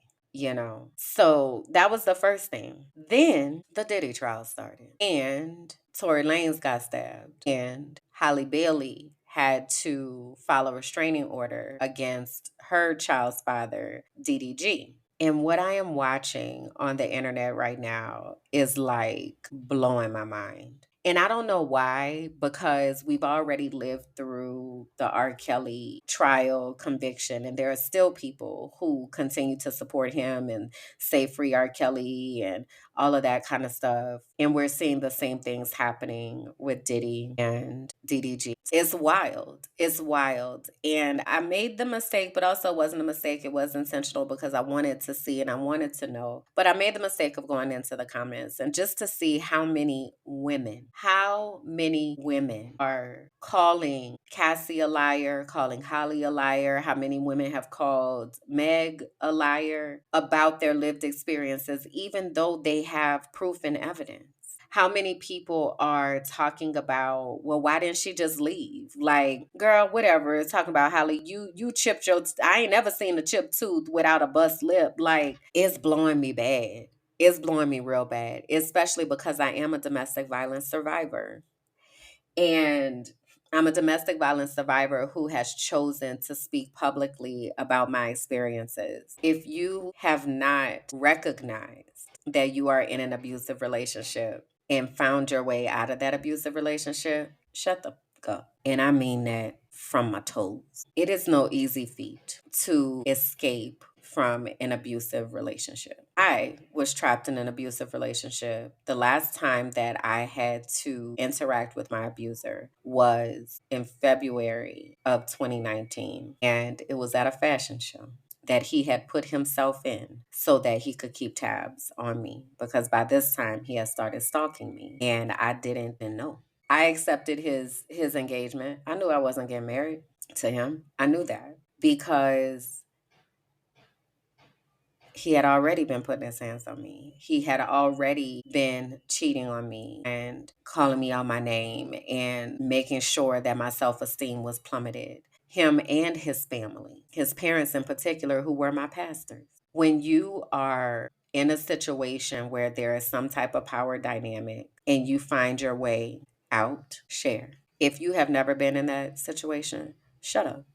So that was the first thing. Then the Diddy trial started, and Tory Lanez got stabbed, and Halle Bailey had to file a restraining order against her child's father, DDG. And what I am watching on the internet right now is like blowing my mind. And I don't know why, because we've already lived through the R. Kelly trial conviction, and there are still people who continue to support him and say free R. Kelly and all of that kind of stuff. And we're seeing the same things happening with Diddy and DDG. It's wild. It's wild. And I made the mistake, but also wasn't a mistake. It was intentional because I wanted to see and I wanted to know. But I made the mistake of going into the comments and just to see how many women are calling Cassie a liar, calling Holly a liar, how many women have called Meg a liar about their lived experiences, even though they have proof and evidence. How many people are talking about, well, why didn't she just leave? Like, girl, whatever. Talking about Holly, you chipped your. I ain't never seen a chipped tooth without a bust lip. Like, it's blowing me bad. It's blowing me real bad, especially because I am a domestic violence survivor. And I'm a domestic violence survivor who has chosen to speak publicly about my experiences. If you have not recognized that you are in an abusive relationship and found your way out of that abusive relationship, shut the fuck up. And I mean that from my toes. It is no easy feat to escape from an abusive relationship. I was trapped in an abusive relationship. The last time that I had to interact with my abuser was in February of 2019, and it was at a fashion show that he had put himself in so that he could keep tabs on me, because by this time he had started stalking me and I didn't even know. I accepted his engagement. I knew I wasn't getting married to him. I knew that because he had already been putting his hands on me. He had already been cheating on me and calling me out my name and making sure that my self-esteem was plummeted. Him and his family, his parents in particular, who were my pastors. When you are in a situation where there is some type of power dynamic and you find your way out, share. If you have never been in that situation, shut up,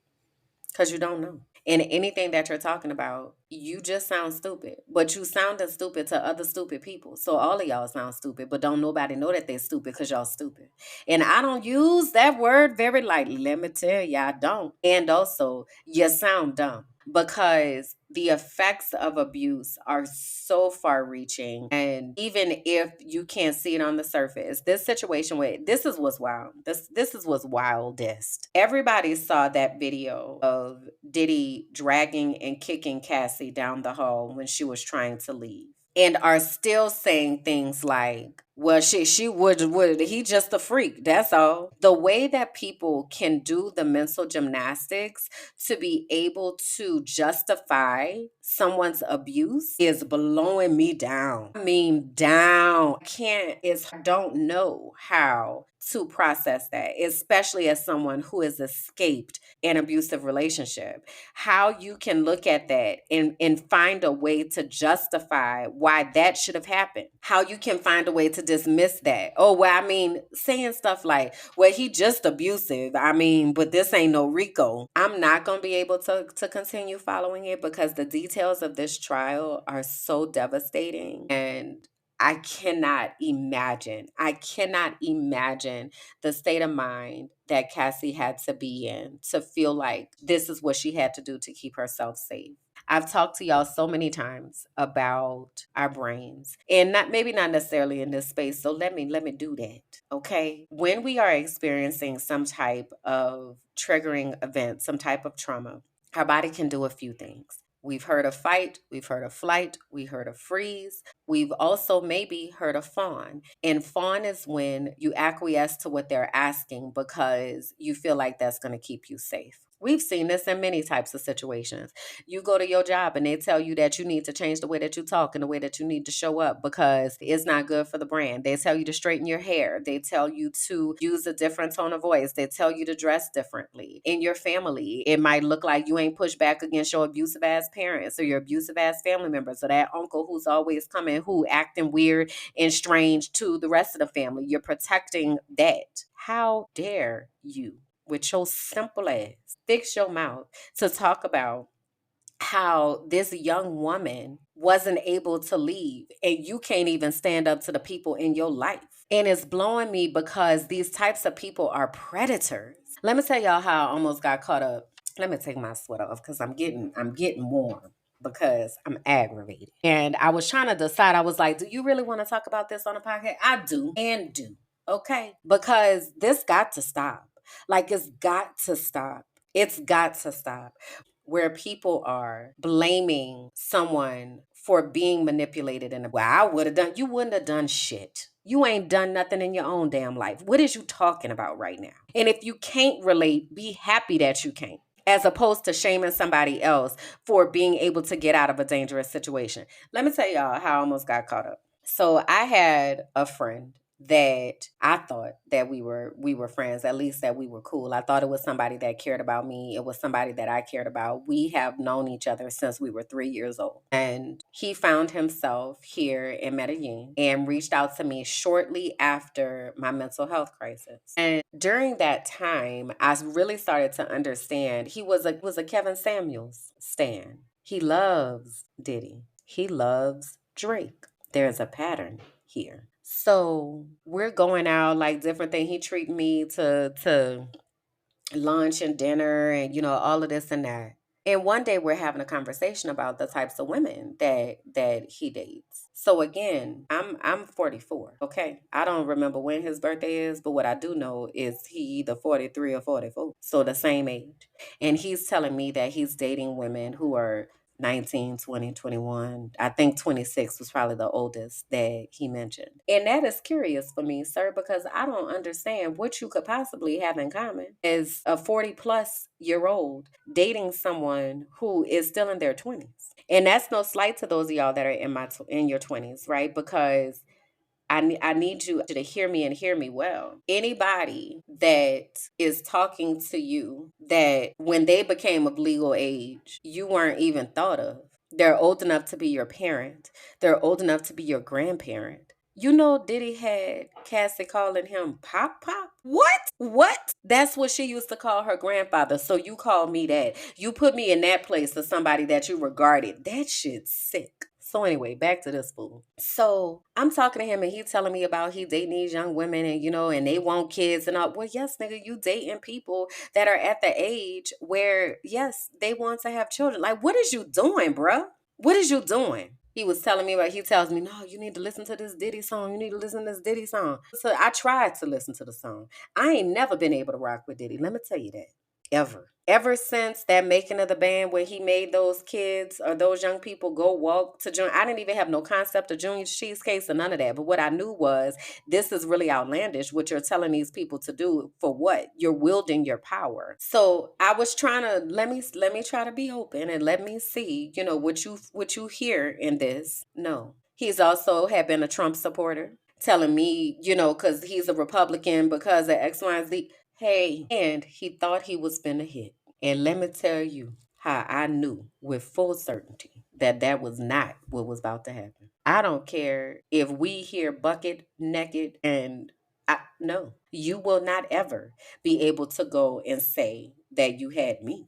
because you don't know. And anything that you're talking about, you just sound stupid. But you sounded stupid to other stupid people. So all of y'all sound stupid, but don't nobody know that they're stupid because y'all stupid. And I don't use that word very lightly. Let me tell you, I don't. And also, you sound dumb, because the effects of abuse are so far reaching. And even if you can't see it on the surface, this situation with this is what's wild. This is what's wildest. Everybody saw that video of Diddy dragging and kicking Cassie down the hall when she was trying to leave, and are still saying things like, well, she would he just a freak, that's all. The way that people can do the mental gymnastics to be able to justify someone's abuse is blowing me down. I mean, down. I don't know how to process that, especially as someone who has escaped an abusive relationship. How you can look at that and find a way to justify why that should have happened. How you can find a way to dismiss that. Oh, well, I mean, saying stuff like, well, he just abusive. I mean, but this ain't no Rico. I'm not going to be able to continue following it because the details of this trial are so devastating. And I cannot imagine the state of mind that Cassie had to be in to feel like this is what she had to do to keep herself safe. I've talked to y'all so many times about our brains, and maybe not necessarily in this space. So let me do that. Okay. When we are experiencing some type of triggering event, some type of trauma, our body can do a few things. We've heard of fight, we've heard of flight, we heard of freeze. We've also maybe heard of fawn. And fawn is when you acquiesce to what they're asking because you feel like that's going to keep you safe. We've seen this in many types of situations. You go to your job and they tell you that you need to change the way that you talk and the way that you need to show up because it's not good for the brand. They tell you to straighten your hair. They tell you to use a different tone of voice. They tell you to dress differently. In your family, it might look like you ain't pushed back against your abusive ass parents or your abusive ass family members or that uncle who's always coming, who acting weird and strange to the rest of the family. You're protecting that. How dare you? with your simple ass, fix your mouth to talk about how this young woman wasn't able to leave and you can't even stand up to the people in your life. And it's blowing me because these types of people are predators. Let me tell y'all how I almost got caught up. Let me take my sweater off because I'm getting warm because I'm aggravated. And I was trying to decide, I was like, do you really want to talk about this on a podcast? I do and do. Okay. Because this got to stop. Like it's got to stop. It's got to stop where people are blaming someone for being manipulated in a way. I would have done, you wouldn't have done shit. You ain't done nothing in your own damn life. What is you talking about right now? And if you can't relate, be happy that you can't, as opposed to shaming somebody else for being able to get out of a dangerous situation. Let me tell y'all how I almost got caught up. So I had a friend that I thought that we were friends, at least that we were cool. I thought it was somebody that cared about me. It was somebody that I cared about. We have known each other since we were 3 years old. And he found himself here in Medellin and reached out to me shortly after my mental health crisis. And during that time, I really started to understand he was a Kevin Samuels stan. He loves Diddy. He loves Drake. There's a pattern here. So we're going out like different thing. He treat me to lunch and dinner and all of this and that. And one day we're having a conversation about the types of women that he dates. So again, I'm 44. Okay. I don't remember when his birthday is, but what I do know is he either 43 or 44. So the same age. And he's telling me that he's dating women who are 19, 20, 21. I think 26 was probably the oldest that he mentioned. And that is curious for me, sir, because I don't understand what you could possibly have in common as a 40-plus-year-old dating someone who is still in their 20s. And that's no slight to those of y'all that are in your 20s, right? Because I need you to hear me and hear me well. Anybody that is talking to you that when they became of legal age, you weren't even thought of. They're old enough to be your parent. They're old enough to be your grandparent. You know, Diddy had Cassie calling him Pop Pop. What? What? That's what she used to call her grandfather. So you call me that. You put me in that place of somebody that you regarded. That shit's sick. So anyway, back to this fool. So I'm talking to him and he telling me about he dating these young women and and they want kids and all. Well, yes, nigga, you dating people that are at the age where yes, they want to have children. Like, what is you doing, bruh? What is you doing? He was telling me he tells me, no, you need to listen to this Diddy song. You need to listen to this Diddy song. So I tried to listen to the song. I ain't never been able to rock with Diddy. Let me tell you that. Ever since that making of the band where he made those kids or those young people go walk to join, I didn't even have no concept of junior cheesecakes or none of that. But what I knew was this is really outlandish what you're telling these people to do. For what? You're wielding your power. So I was trying to let me try to be open and let me see, what you hear in this. No. He's also had been a Trump supporter, telling me, because he's a Republican because of X, Y, and Z. Hey, and he thought he was finna hit. And let me tell you how I knew with full certainty that that was not what was about to happen. I don't care if we hear bucket naked and no, you will not ever be able to go and say that you had me.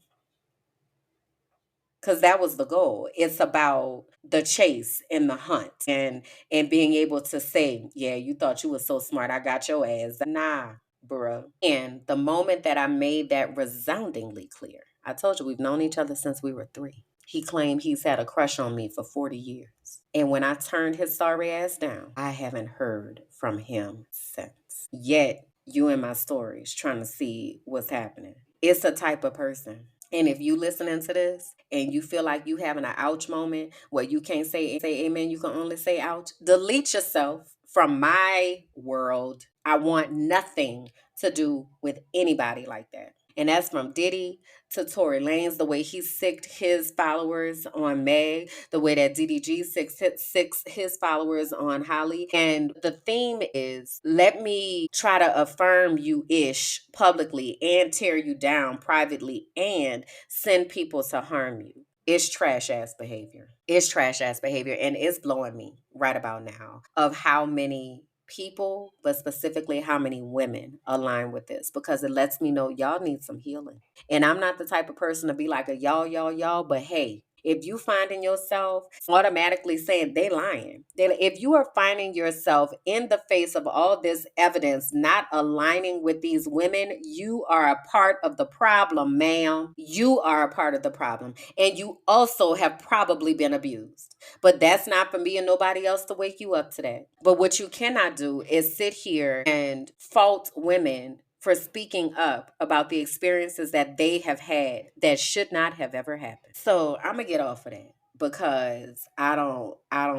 Because that was the goal. It's about the chase and the hunt and being able to say, yeah, you thought you were so smart. I got your ass. Nah, bruh. And the moment that I made that resoundingly clear, I told you we've known each other since we were 3. He claimed he's had a crush on me for 40 years. And when I turned his sorry ass down, I haven't heard from him since. Yet, you in my stories trying to see what's happening. It's a type of person. And if you listening to this and you feel like you having an ouch moment where you can't say amen, you can only say ouch, delete yourself from my world. I want nothing to do with anybody like that. And that's from Diddy to Tory Lanez, the way he sicked his followers on Meg, the way that DDG six his followers on Holly. And the theme is, let me try to affirm you ish publicly and tear you down privately and send people to harm you. It's trash ass behavior. It's trash ass behavior. And it's blowing me right about now of how many people, but specifically how many women align with this, because it lets me know y'all need some healing. And I'm not the type of person to be like a y'all, but hey, if you finding yourself automatically saying they lying, if you are finding yourself in the face of all this evidence not aligning with these women, you are a part of the problem, ma'am. You are a part of the problem. And you also have probably been abused. But that's not for me and nobody else to wake you up to that. But what you cannot do is sit here and fault women for speaking up about the experiences that they have had that should not have ever happened. So I'm gonna get off of that because I don't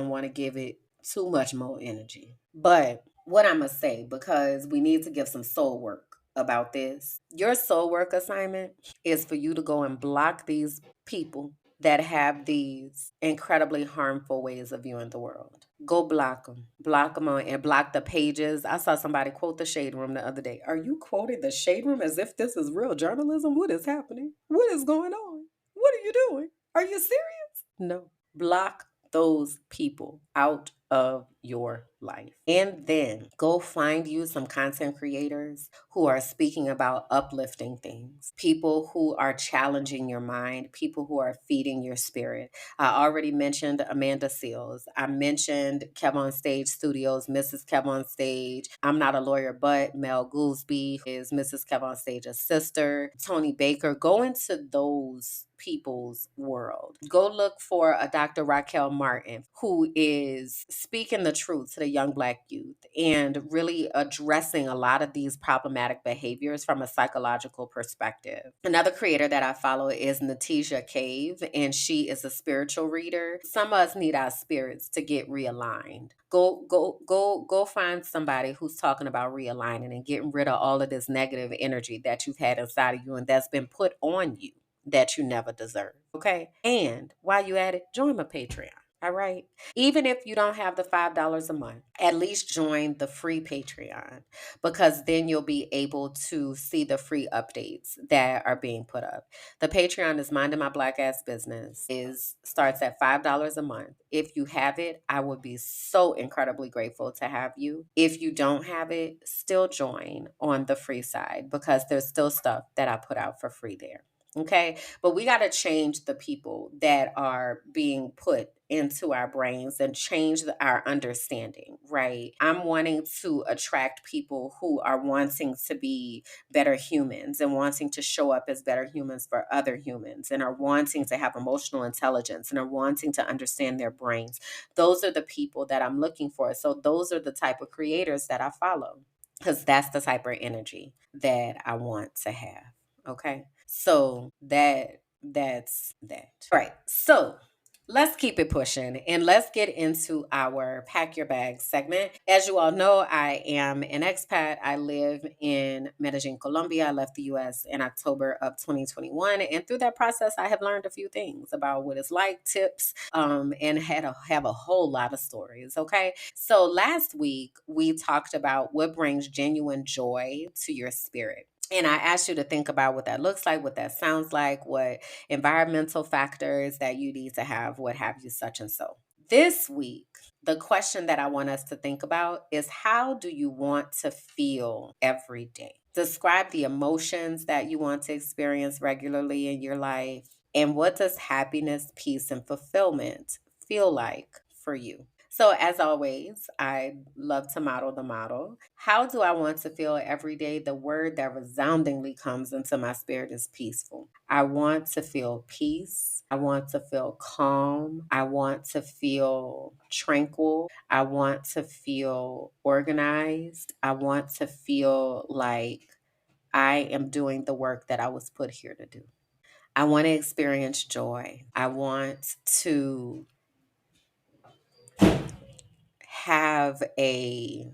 want to give it too much more energy. But what I'm gonna say, because we need to give some soul work about this. Your soul work assignment is for you to go and block these people that have these incredibly harmful ways of viewing the world. Go block them. Block them on and block the pages. I saw somebody quote the Shade Room the other day. Are you quoting the Shade Room as if this is real journalism? What is happening? What is going on? What are you doing? Are you serious? No. Block those people out of your life. And then go find you some content creators who are speaking about uplifting things, people who are challenging your mind, people who are feeding your spirit. I already mentioned Amanda Seals. I mentioned Kev on Stage Studios, Mrs. Kev on Stage. I'm not a lawyer, but Mel Goolsby is Mrs. Kev on Stage's sister. Tony Baker. Go into those people's world. Go look for a Dr. Raquel Martin who is speaking the truth to the young Black youth and really addressing a lot of these problematic behaviors from a psychological perspective. Another creator that I follow is Natija Cave, and she is a spiritual reader. Some of us need our spirits to get realigned. Go find somebody who's talking about realigning and getting rid of all of this negative energy that you've had inside of you and that's been put on you that you never deserve. Okay. And while you at it, join my Patreon. All right. Even if you don't have the $5 a month, at least join the free Patreon because then you'll be able to see the free updates that are being put up. The Patreon is Minding My Black Ass Business. Is starts at $5 a month. If you have it, I would be so incredibly grateful to have you. If you don't have it, still join on the free side because there's still stuff that I put out for free there. Okay. But we got to change the people that are being put into our brains and change our understanding, right? I'm wanting to attract people who are wanting to be better humans and wanting to show up as better humans for other humans and are wanting to have emotional intelligence and are wanting to understand their brains. Those are the people that I'm looking for. So those are the type of creators that I follow because that's the type of energy that I want to have. Okay. So that's that. All right. So let's keep it pushing and let's get into our Pack Your Bags segment. As you all know, I am an expat. I live in Medellin, Colombia. I left the US in October of 2021. And through that process, I have learned a few things about what it's like, tips, and have a whole lot of stories. Okay. So last week, we talked about what brings genuine joy to your spirit. And I asked you to think about what that looks like, what that sounds like, what environmental factors that you need to have, what have you, such and so. This week, the question that I want us to think about is how do you want to feel every day? Describe the emotions that you want to experience regularly in your life. And what does happiness, peace, and fulfillment feel like for you? So, as always, I love to model the model. How do I want to feel every day? The word that resoundingly comes into my spirit is peaceful. I want to feel peace. I want to feel calm. I want to feel tranquil. I want to feel organized. I want to feel like I am doing the work that I was put here to do. I want to experience joy. I want to have a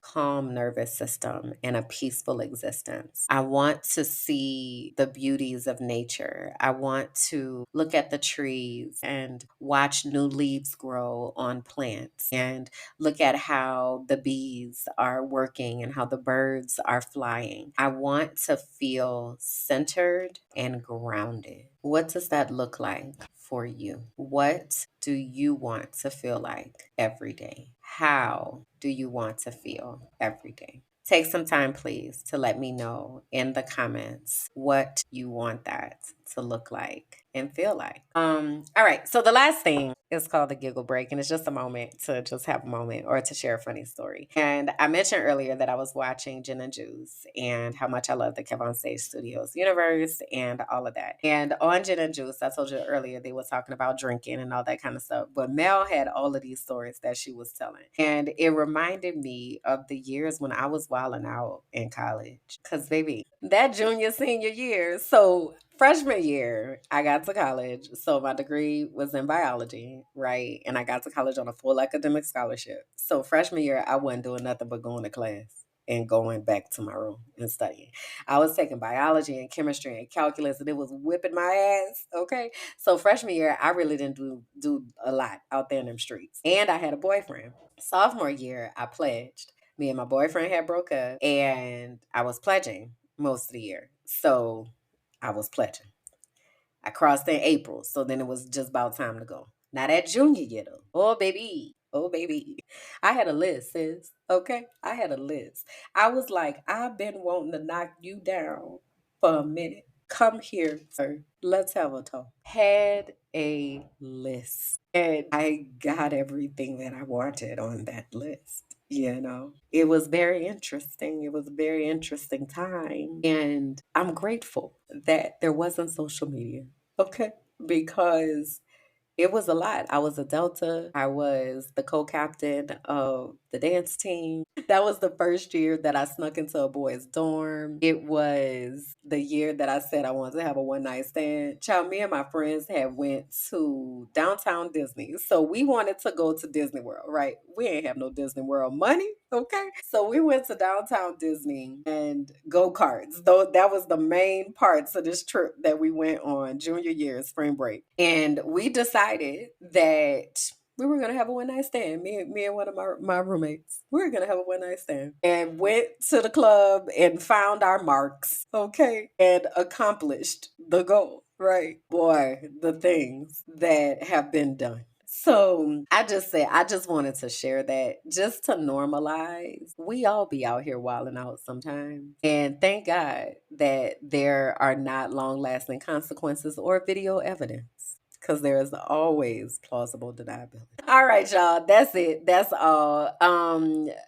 calm nervous system and a peaceful existence. I want to see the beauties of nature. I want to look at the trees and watch new leaves grow on plants and look at how the bees are working and how the birds are flying. I want to feel centered and grounded. What does that look like for you? What do you want to feel like every day? How do you want to feel every day? Take some time, please, to let me know in the comments what you want that to look like and feel like. All right. So the last thing is called the giggle break, and it's just a moment to just have a moment or to share a funny story. And I mentioned earlier that I was watching Gin and Juice and how much I love the Kev on Stage Studios universe and all of that. And on Gin and Juice, I told you earlier they were talking about drinking and all that kind of stuff. But Mel had all of these stories that she was telling, and it reminded me of the years when I was wilding out in college. Cause baby, that senior year. So freshman year, I got to college. So my degree was in biology, right? And I got to college on a full academic scholarship. So freshman year, I wasn't doing nothing but going to class and going back to my room and studying. I was taking biology and chemistry and calculus, and it was whipping my ass. Okay. So freshman year, I really didn't do a lot out there in them streets. And I had a boyfriend. Sophomore year, I pledged. Me and my boyfriend had broke up, and I was pledging most of the year. So I was pledging. I crossed in April, so then it was just about time to go. Now that junior year though, oh baby, oh baby, I had a list, sis. Okay, I had a list. I was like, I've been wanting to knock you down for a minute. Come here, sir. Let's have a talk. Had a list, and I got everything that I wanted on that list. It was very interesting. It was a very interesting time. And I'm grateful that there wasn't social media. Okay. Because it was a lot. I was a Delta. I was the co-captain of the dance team. That was the first year that I snuck into a boys' dorm. It was the year that I said I wanted to have a one-night stand. Child, me and my friends had went to downtown Disney. So we wanted to go to Disney World, right? We ain't have no Disney World money, okay? So we went to downtown Disney and go-karts. Though that was the main parts of this trip that we went on junior year, spring break. And we decided that we were gonna have a one night stand. Me and one of my roommates. We were gonna have a one night stand. And went to the club and found our marks, okay, and accomplished the goal. Right. Boy, the things that have been done. So I just wanted to share that just to normalize. We all be out here wilding out sometimes. And thank God that there are not long lasting consequences or video evidence, because there is always plausible deniability. All right, y'all. That's it. That's all.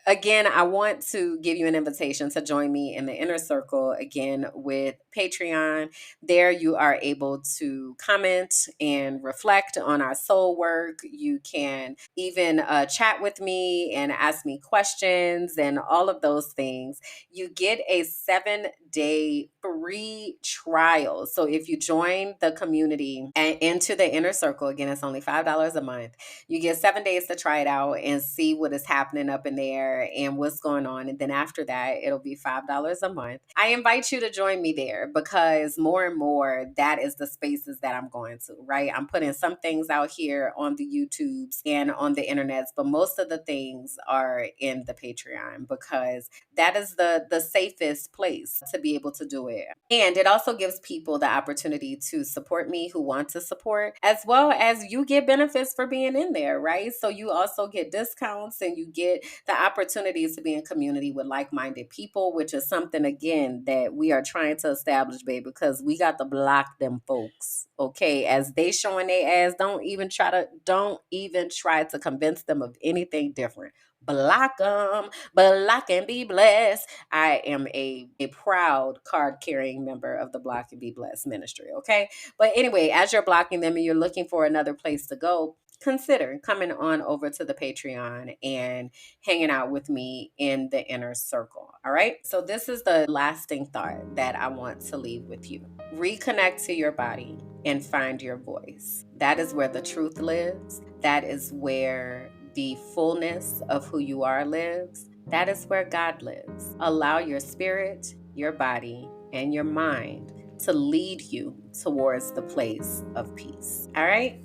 Again, I want to give you an invitation to join me in the inner circle again with Patreon. There you are able to comment and reflect on our soul work. You can even chat with me and ask me questions and all of those things. You get a 7-day free trial. So if you join the community and into the inner circle, again, it's only $5 a month. You get 7 days to try it out and see what is happening up in there and what's going on. And then after that, it'll be $5 a month. I invite you to join me there because more and more, that is the spaces that I'm going to, right? I'm putting some things out here on the YouTubes and on the internets, but most of the things are in the Patreon because that is the safest place to be able to do it. And it also gives people the opportunity to support me who want to support, as well as you get benefits for being in there, right? So you also get discounts and you get the opportunities to be in community with like-minded people, which is something, again, that we are trying to establish, babe, because we got to block them folks, okay? As they showing their ass, don't even try to convince them of anything different. Block them, block and be blessed. I am a proud card-carrying member of the Block and Be Blessed ministry, okay? But anyway, as you're blocking them and you're looking for another place to go, consider coming on over to the Patreon and hanging out with me in the inner circle, all right? So this is the lasting thought that I want to leave with you. Reconnect to your body and find your voice. That is where the truth lives. That is where the fullness of who you are lives. That is where God lives. Allow your spirit, your body, and your mind to lead you towards the place of peace. All right?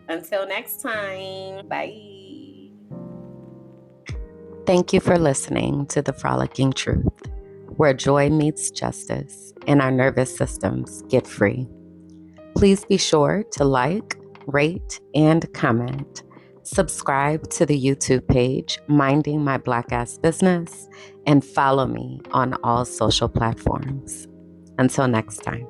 Until next time, bye. Thank you for listening to The Frolicking Truth, where joy meets justice and our nervous systems get free. Please be sure to like, rate, and comment. Subscribe to the YouTube page, Minding My Black Ass Business, and follow me on all social platforms. Until next time.